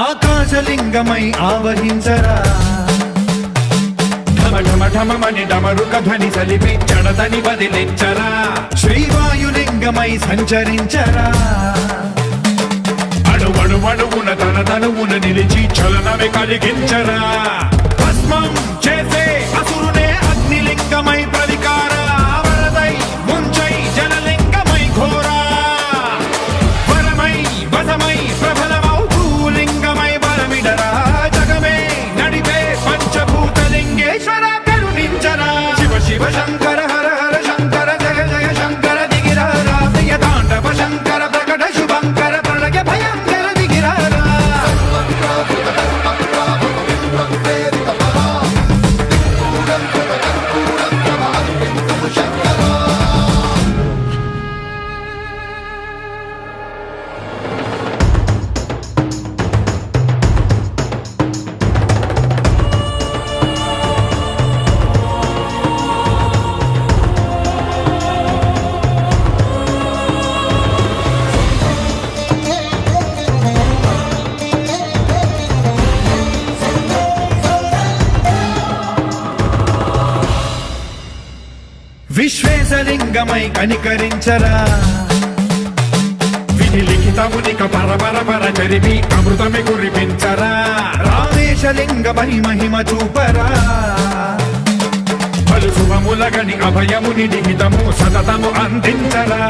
ఆకాశలింగమై ఆవహించరా ఢమ ఢమ ఢమమని డమరుక ధ్వని సలిపి జడదని వదిలించరా శ్రీవాయులింగమై సంచరించరా అణువణువున తన తనువున నిలిచి చలనమే కలిగించరా భస్మం చేసే అసురునే అగ్నిలింగమై ప్రవికార వరదై ముంచై జలలింగమై ఘోరా వరమై వసమై ప్రబలమౌ భూలింగమై బలమిడరా జగమే నడిపే పంచభూతలింగేశ్వర కరుణించరా శివ శివ శంకర హర హర శంకర జయ జయ శంకర దిగిరా రామయ్య తాండవ శంకర ప్రకట శుభంకర ప్రళయ భయంకర దిగిరారా విశ్వేశలింగమై కనికరించరా విధి లిఖితమునిక పరపర జరిపి అమృతమి కురిపించరా రామేశలింగమై మహిమ చూపరా పలు శుభములగని అభయముని నిహితము సతతము అందించరా